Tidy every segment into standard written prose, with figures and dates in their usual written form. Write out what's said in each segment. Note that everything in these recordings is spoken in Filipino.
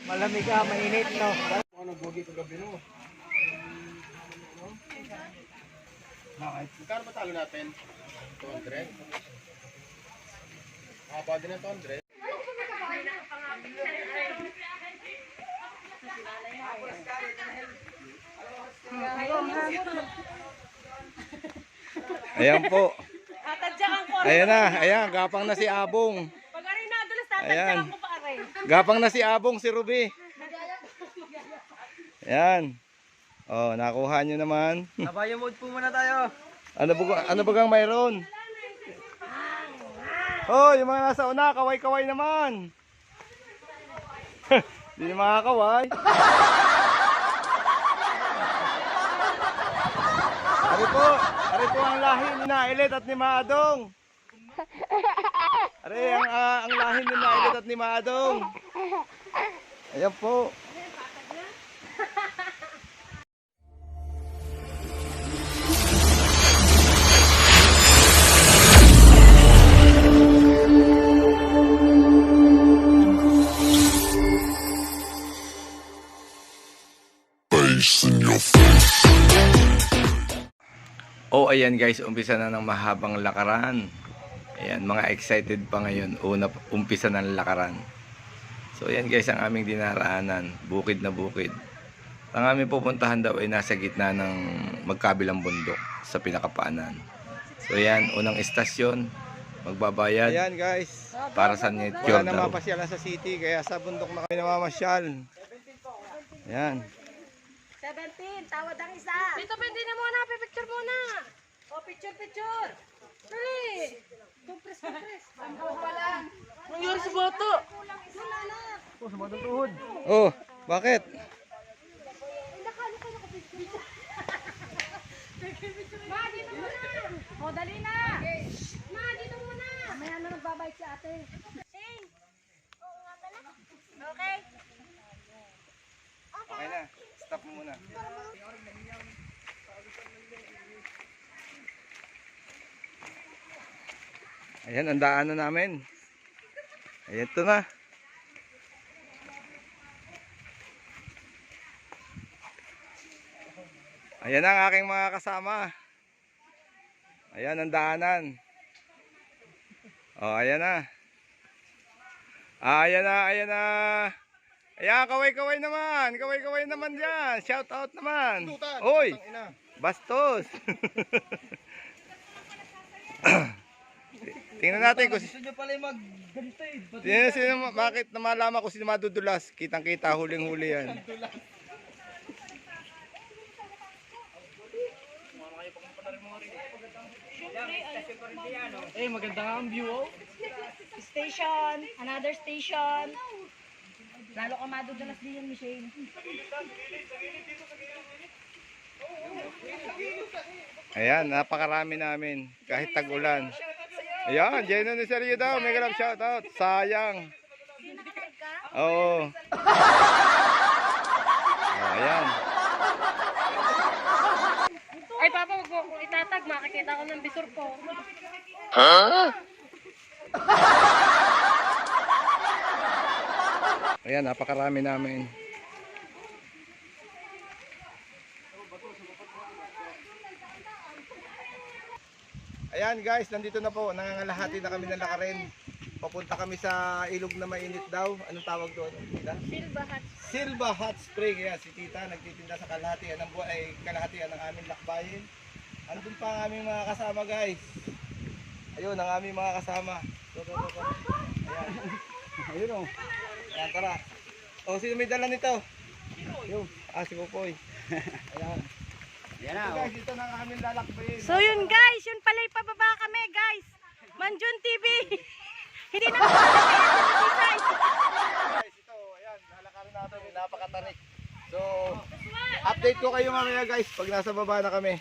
Malamig ka, mainit, no? Ano bogi kagabi no? Bakit? Magkano ba talo natin? 200? Haba din ang 200. Ayan po. Ayan na, ayan, gapang na si Abong. Ayan. Gapang na si Abong, si Ruby. Ayan. Oh, nakuha nyo naman. Abaya mode po muna tayo. Ano bagang mayroon? Oh, yung mga nasa una, kaway-kaway naman. Hindi na makakaway. Ari po ang lahi ni Nailit at ni Maadong. Ari ang lahi ni Nailit at ni Maadong. Ayan po. Oh, ayan guys, umpisa na ng mahabang lakaran. Ayan, mga excited pa ngayon. Umpisa ng lakaran. So ayan guys, ang aming dinaraanan, bukid na bukid. Ang aming pupuntahan daw ay nasa gitna ng magkabilang bundok sa pinakapaanan. So ayan, unang estasyon, magbabayad. Ayan guys, para sa Net Cure daw. Wala na mapasyalan sa city, kaya sa bundok na kami namamasyal. Ayan. 17, tawad ang isa. Dito pwede na muna, pipicture muna. O, picture. Dali. Kumpres. Ang pa lang. Nangyari sa boto. Oh, sa mga tuhod. Oh, bakit? Ma, dito muna. O, dali na. Ma, dito muna. Mamaya na nagbabayad si ate. Oo nga pala. Okay. Okay na, stop mo muna. Ayan, ang daanan namin. Ayan, ito na. Ayan ang aking mga kasama. Ayan ang daanan. Oh, ayan na. Ayan na. Ayan, kaway-kaway naman. Kaway-kaway naman dyan. Shout out naman. Oy, bastos. Tingnan natin kung Gusto nyo pala yung mag-gantay. tingnan sino, bakit na malaman kung sino madudulas. Kitang-kita, huling-huli yan. Eh, maganda nga ang view, oh. Station, another station. Lalo ka madudulas din yung Michelle. Ayan, napakarami namin. Kahit tag-ulan. Ayan, Jenna ni Sergio daw. May grab shout out. Sayang. Oo. Ayan. Ay, Papa, wag mo akong itatag. Makikita ko ng bisur ko. Ayan, napakarami namin. Ayan guys, nandito na po. Nangangalahati na kami ng lakarin. Papunta kami sa ilog na mainit daw. Anong tawag doon? Silva Hot Spring. Ayan, si Tita nagtitinda sa kalahatian ng buhay, kalahatian ng aming lakbayin. Andun pa ang aming mga kasama guys. Ayun, ang aming mga kasama. Ayan. Ayun o. Ayan, tara. O, sino may dala nito? Yung, si Popoy. Ayan. Yan na, Ito guys, ito na ang aming lalakbayin. So yun guys, yun pala yung pababa kami guys. Manjun TV. Hindi na guys, Ito, ayan, lalakarin natin. Napakatarik. So, update ko kayo mamaya guys pag nasa baba na kami.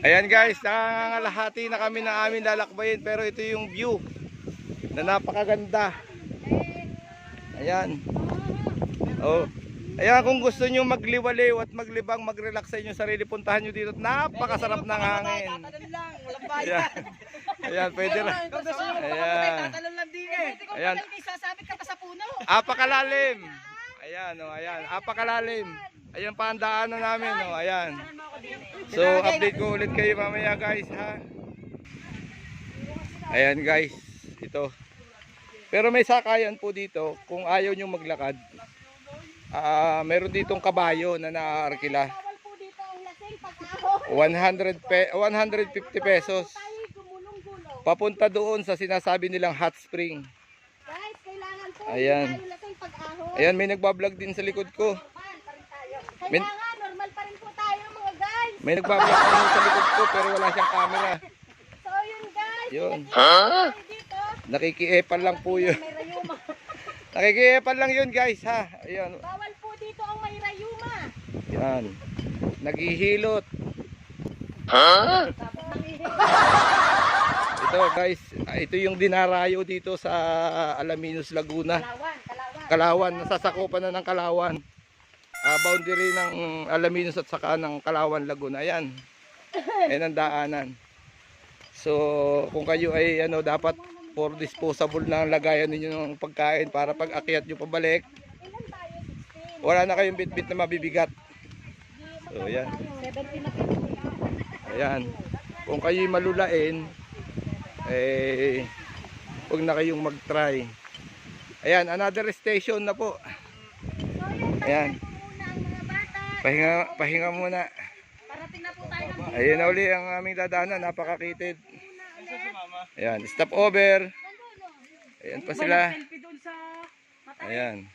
Ayan guys, nangangalahati na kami ng aming lalakbayin, pero ito yung view na napakaganda. Ayan. Oh, Ayan, kung gusto nyo magliwaliw at maglibang, mag-relax sa inyong sarili, puntahan nyo dito. Napakasarap ng hangin. Tatalon lang, walang Ayan, bayad. ayan pwede rin. Kung gusto nyo Ayan. tatalon lang din eh. Ayan, Sasabit ka pa sa puno. apakalalim. Ayan, oh, ayan, apakalalim. Ayan pa ang daanan namin, oh, ayan. So, update ko ulit kayo mamaya, guys, ha. Ayan, guys, ito. Pero may sakayan po dito, kung ayaw nyo maglakad. Meron ditong kabayo na naaarkila. Bawal po dito ang lasing pag-ahon. 150 pesos. Tayo gumulong-gulong. Papunta doon sa sinasabi nilang hot spring. Guys, kailangan po Ayan. tayo lasing pag-ahon. Ayan, may nagbablog din sa likod ko. Normal pa rin tayo. Min- Kailangan, normal pa rin po tayo mga guys. May nagbablog din sa likod ko pero wala siyang camera. So yun guys. Yun. Tayo dito. Nakikiepan lang po yun. May rayuma. Nakikiepan lang yun, guys, ha. Ayan. Bawal po dito ang may rayuma. Yan. Naghihilot. Tapos nangihingi. Ito, guys. Ito yung dinarayo dito sa Alaminos, Laguna. Kalawan. Nasasakupan na ng Kalawan. Boundary ng Alaminos at saka ng Kalawan, Laguna. Ayan. Ayan ang daanan. So, kung kayo ay dapat for disposable na ang lagayan ninyo ng pagkain para pag akyat nyo pabalik, Ilan tayo? 16. wala na kayong bit-bit na mabibigat. So, ayan. 17 na po. Ayan. Kung kayo'y malulain, huwag na kayong mag-try. Ayan, another station na po. So yun, Ayan. pahinga po muna ang mga bata. Pahinga muna. Parating na po tayo ng Ayan na uli ang aming dadaanan, napakakitid. Ayan, stop over. Ayan pa sila. Selfie doon sa... Ayan.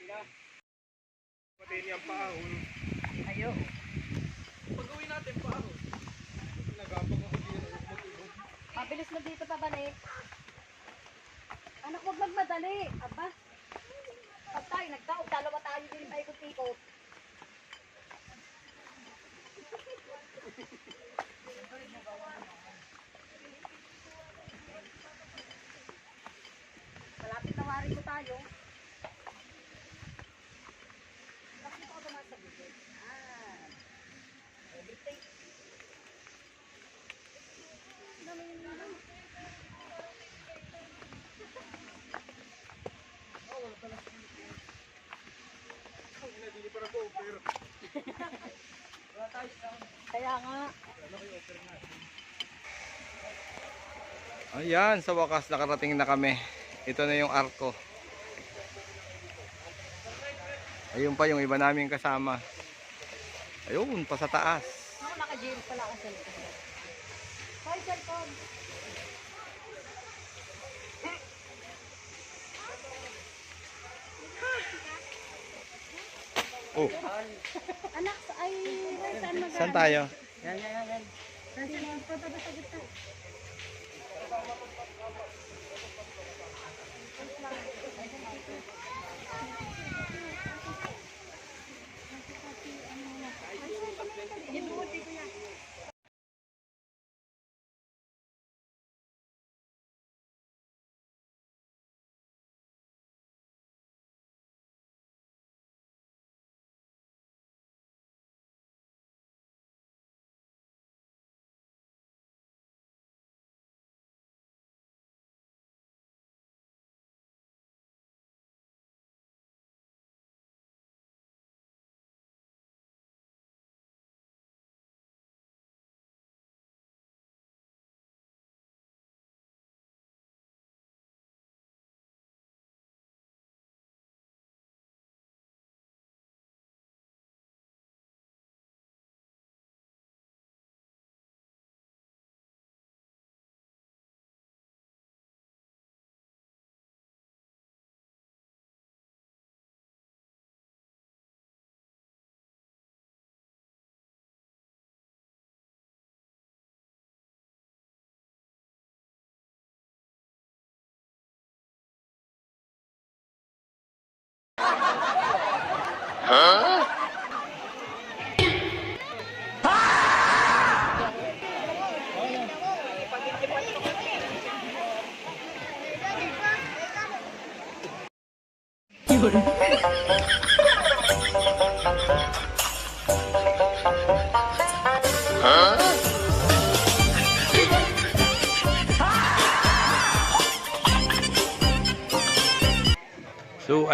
Ayaw. Mabilis na dito pabalik. Anak, huwag magmadali. Aba. Pag tayo nagtaog, dalawa tayo din paikot-ikot. Malapit na wari ko tayo. Bakit ako dumasabi? Everything. Kaya nga. Ayan, sa wakas nakarating na kami. Ito na yung arko. Ayun pa yung iba namin kasama. Ayun, pa sa taas. Ako naka-jail pala ako sa likod. Hoy, cellphone. Oh, Anak, ay, saan mag- saan tayo? Yan. Saan magpunta sa gitna?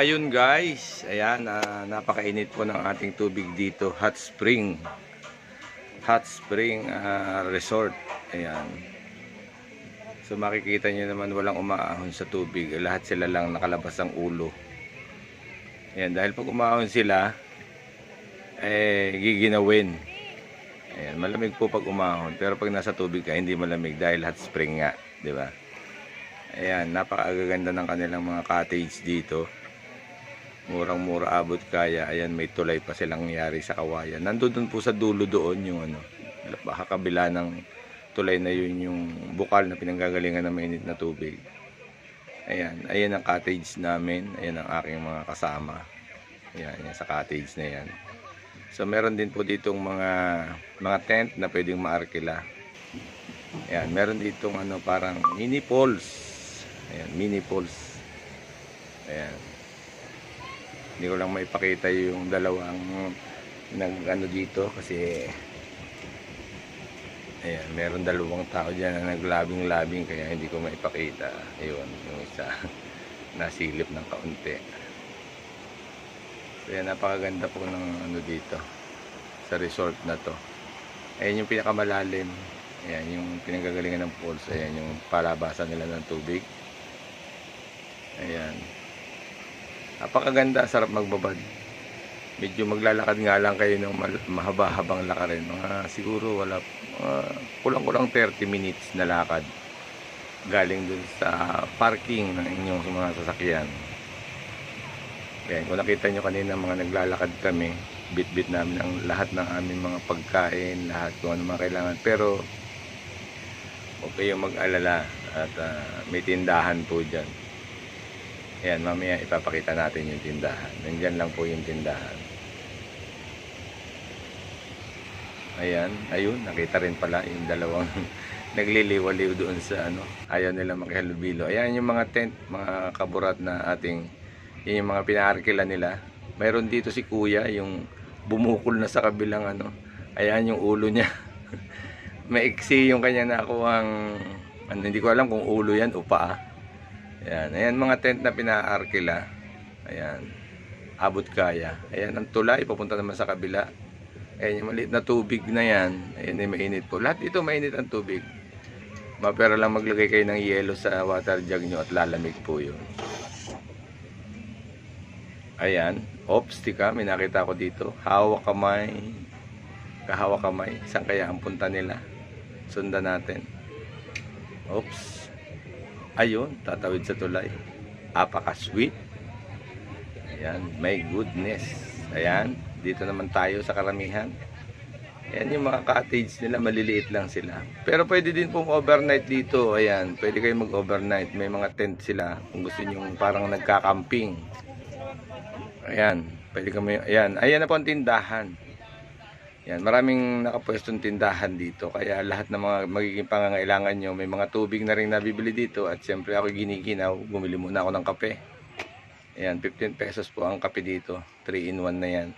ayun guys, ayan, napakainit po ng ating tubig dito, hot spring resort. Ayan. So makikita nyo naman walang umaahon sa tubig, lahat sila lang nakalabas ang ulo. Ayan, dahil pag umaahon sila giginawin. Ayan, malamig po pag umahon, pero pag nasa tubig ka hindi malamig dahil hot spring nga, di ba? Ayan, napakaganda ng kanilang mga cottage dito. Murang-mura, abot kaya. Ayan, may tulay pa silang nangyari sa kawayan. Nandun po sa dulo doon yung kabila ng tulay na yun, yung bukal na pinanggagalingan ng mainit na tubig. Ayan, ayan ang cottage namin. Ayan ang aking mga kasama. Ayan, yan sa cottage na yan. So meron din po ditong mga tent na pwedeng maarkila. Ayan, meron ditong parang mini falls. Ayan, mini falls. Ayan. Hindi ko lang maipakita yung dalawang dito kasi ayan, meron dalawang tao dyan na naglabing-labing kaya hindi ko maipakita. Ayun, yung isa nasilip ng kaunti. So ayan, napakaganda po ng dito sa resort na to. Ayan yung pinakamalalim. Ayan yung pinanggagalingan ng falls. Ayan yung palabasan nila ng tubig. Ayan. Napakaganda, sarap magbabad. Medyo maglalakad nga lang kayo ng mahaba-habang lakarin. Siguro kulang-kulang 30 minutes na lakad. Galing dun sa parking ng inyong mga sasakyan. Ayan, kung nakita nyo kanina mga naglalakad kami, bit-bit namin ang lahat ng aming mga pagkain, lahat kung ano mga kailangan. Pero huwag kayong mag-alala at may tindahan po dyan. Ayan, mamaya ipapakita natin yung tindahan. Nandyan lang po yung tindahan. Ayan, ayun, nakita rin pala yung dalawang nagliliwaliw doon sa ayaw nila makihalubilo. Ayan yung mga tent, mga kaburat na ating, yun yung mga pinaarkila nila. Mayroon dito si kuya, yung bumukol na sa kabilang ayan yung ulo niya. Maiksi yung kanya nakuhang, hindi ko alam kung ulo yan o paa. Ayan, ayan mga tent na pinaarkila. Ayan, abot kaya. Ayan ang tulay, papunta naman sa kabila. Ayan yung maliit na tubig na yan. Ayan ay mainit po. Lahat dito mainit ang tubig. Mapera lang maglagay kayo ng yelo sa water jug nyo at lalamig po yun. Ayan, tika, may nakita ko dito. Hawak kamay. Kahawak kamay. Saan kaya ang punta nila? Sundan natin. Oops. Ayun, tatawid sa tulay. Apaka-sweet. Ayan, my goodness. Ayan, dito naman tayo sa karamihan. Ayan yung mga cottage nila, maliliit lang sila. Pero pwede din pong overnight dito. Ayan, pwede kayo mag-overnight. May mga tent sila kung gusto nyo parang nagka-camping. Ayan, pwede kami. Ayan, ayan na po ang tindahan. Yan, maraming nakapwestong tindahan dito. Kaya lahat ng mga magiging pangangailangan nyo, may mga tubig na rin nabibili dito. At siyempre ako giniginaw, bumili muna ako ng kape. Ayan, 15 pesos po ang kape dito. 3-in-1 na yan.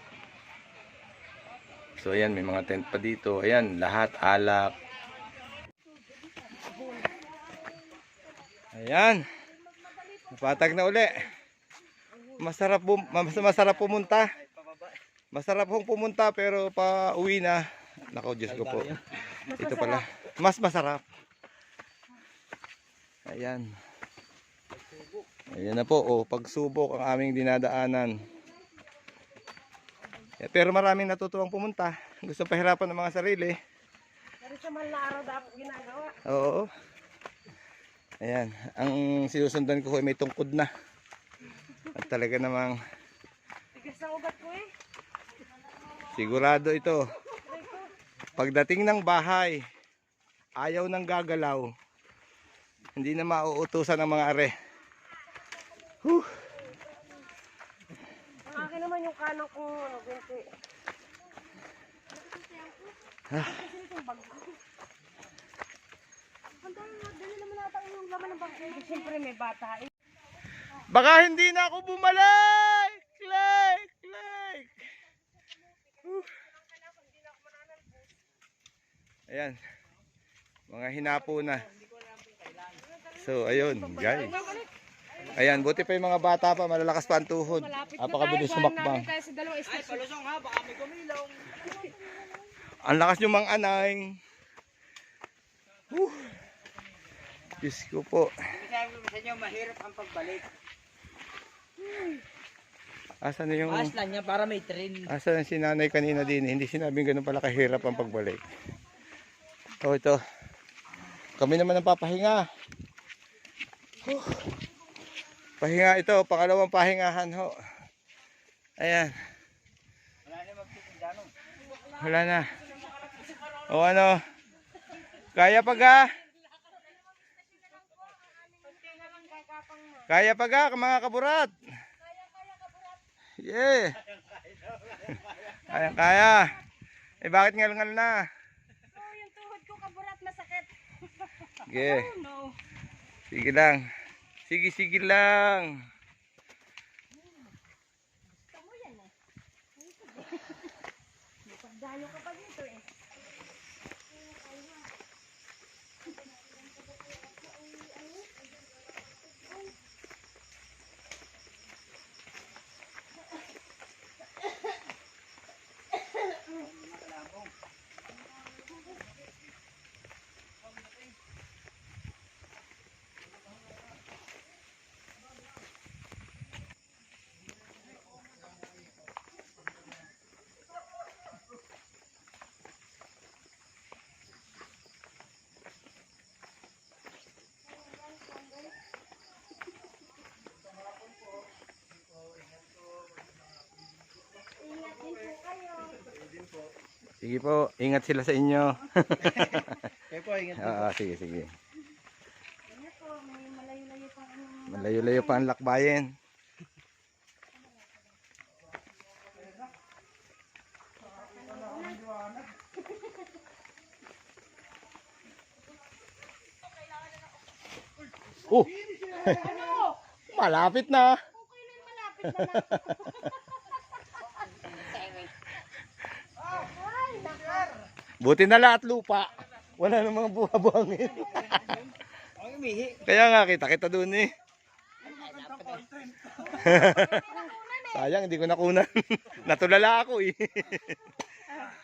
So ayan, may mga tent pa dito. Ayan, lahat alak. Ayan. Napatag na uli. Masarap pumunta. Masarap pong pumunta pero pa uwi na. Nako, Diyos ko po. Ito pala. Mas masarap. Ayan. Ayan na po. Oh, pagsubok ang aming dinadaanan. Pero maraming natutuwang pumunta. Gusto pahirapan ng mga sarili. Pero sa mahal araw dapat ginagawa. Oo. Ayan. Ang sinusundan ko ay may tungkod na. At talaga namang Tigas ang ugat ko eh. sigurado ito. Pagdating ng bahay, ayaw nang gagalaw. Hindi na mauutusan ng mga are. Ang akin naman yung kanang kong gunti. Dali naman natin yung laman ng bangko. Siyempre may bata eh. Baka hindi na ako bumalik. Like. Ayan. Mga hinapo na. So, ayun, guys. Ayan, buti pa yung mga bata pa, malalakas pa ang tuhod. Malapit na Napakabilis tayo. sumakbang. Tayo sa dalawang Ay, station. palusong ha, baka may kumilaw. Ang lakas nyo mang anay. Diyos ko po. Sabi ko sa inyo, mahirap ang pagbalik. Asan na yung... Paas lang niya para may train. Asan si nanay kanina din? Hindi sinabing ganun pala kahirap ang pagbalik. Oh, ito. Kami naman ang papahinga. Pahinga ito, pangalawang pahingahan ho. Ayan. Wala na magtitinda no. Wala na. O ano? Kaya pa ga? Kaya pa ga, mga kaburat? Yeah. Kaya, kaya. Eh bakit ngal-ngal na? Oh, yung tuhod ko kaburat masakit. Sige. Oh no. Sige lang. Sige, sige lang. Gusto mo yan eh. Pagdayo ka pa dito eh. Sige po, ingat sila sa inyo. Kaya po, ingat. Oo, sige, sige. Ano po, may malayo-layo pa ano. Malayo-layo pa ang lakbayin. Oh! Malapit na. Kung kailan malapit na lang. Ay, nakar. Buti na lahat lupa. Wala namang buha-buhangin. Ang umihi. Kaya nga kita doon eh. Sayang, hindi ko nakunan. Natulala ako eh.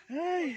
Ay.